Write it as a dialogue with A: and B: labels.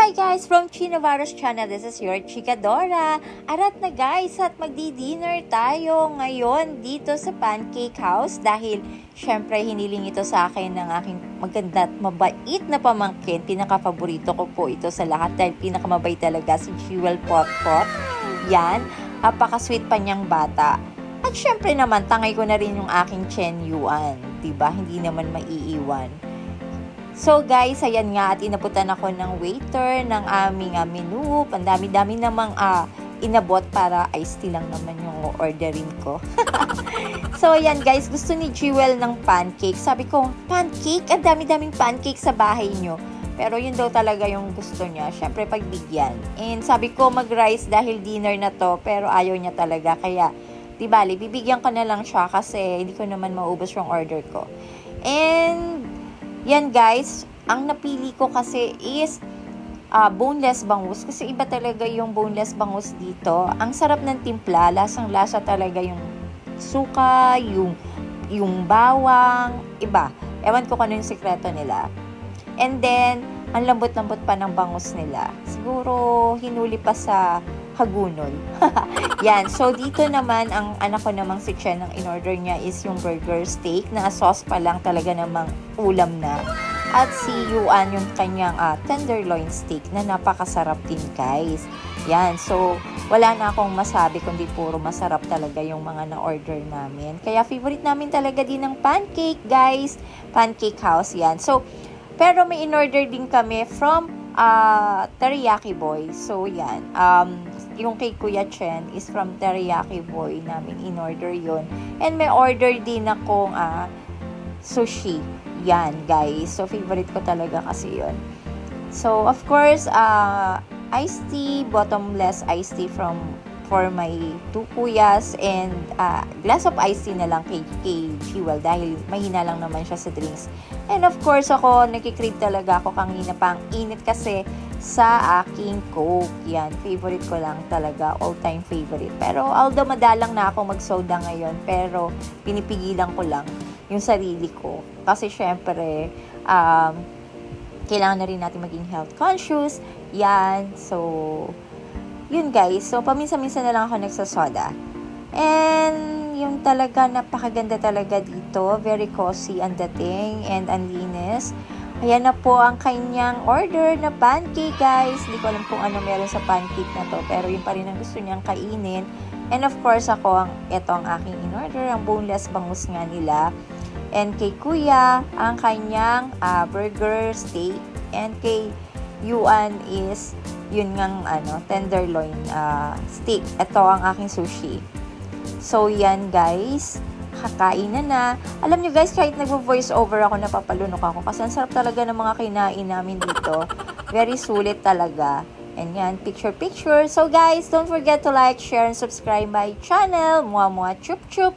A: Hi guys, from Chi Navarro's channel, this is your Chika Dora. Arat na guys, at magdi-dinner tayo ngayon dito sa Pancake House dahil syempre hiniling ito sa akin ng aking maganda at mabait na pamangkin. Pinaka-paborito ko po ito sa lahat dahil pinakamabait talaga si Jewel Potpot. Yan, apaka-sweet pa niyang bata. At syempre naman, tangay ko na rin yung aking Chen Yuan. Diba? Hindi naman maiiwan. So guys, ayan nga at inabutan ako ng waiter ng aming menu. Pandami-dami namang inabot para iced tea lang naman yung orderin ko. So ayan guys, gusto ni Jewel ng pancake. Sabi ko, pancake? Ang dami-daming pancake sa bahay nyo. Pero yun daw talaga yung gusto niya. Syempre pagbigyan. And sabi ko mag-rice dahil dinner na to. Pero ayaw niya talaga. Kaya di bali, bibigyan ko na lang siya kasi hindi ko naman maubos yung order ko. And yan guys, ang napili ko kasi is boneless bangus. Kasi iba talaga yung boneless bangus dito. Ang sarap ng timpla, lasang-lasa talaga yung suka, yung bawang, iba. Ewan ko kung ano yung sekreto nila. And then, ang lambot-lambot pa ng bangus nila. Siguro, hinuli pa sa hagunol. Yan. So, dito naman, ang anak ko namang si Chen, ang in-order niya is yung burger steak na sauce pa lang talaga namang ulam na. At si Yuan yung kanyang tenderloin steak na napakasarap din, guys. Yan. So, wala na akong masabi kundi puro masarap talaga yung mga na-order namin. Kaya, favorite namin talaga din ng pancake, guys. Pancake House, yan. So, pero may in-order din kami from Teriyaki Boy. So, yan. Yung kay Kuya Chen is from Teriyaki Boy namin in-order yun. And may order din akong sushi. Yan, guys. So, favorite ko talaga kasi yun. So, of course, iced tea, bottomless iced tea for my two kuyas and glass of iced tea na lang kay Jewel dahil mahina lang naman siya sa drinks. And of course, ako, nakikrave talaga ako kanina pang init kasi sa aking Coke. Yan, favorite ko lang talaga, all-time favorite. Pero although madalang na ako mag-soda ngayon, pero pinipigilan ko lang yung sarili ko. Kasi syempre, kailangan na rin natin maging health conscious. Yan, so yun guys. So, paminsan-minsan na lang ako nagsasoda. And, yung talaga, napakaganda talaga dito. Very cozy ang dating and ang linis. Ayan na po ang kanyang order na pancake, guys. Hindi ko alam kung ano meron sa pancake na to. Pero yun pa rin ang gusto niyang kainin. And of course, ito ang aking in-order. Ang boneless bangus nga nila. And kay Kuya, ang kanyang burger steak. And kay Yuan is yun ngang tenderloin steak. Ito ang aking sushi. So, yan guys. Kakain na. Alam nyo guys, kahit nagvo-voice over ako, napapalunok ako. Kasi ang sarap talaga ng mga kinain namin dito. Very sulit talaga. And yan, picture. So guys, don't forget to like, share, and subscribe my channel. Mua mua chup chup.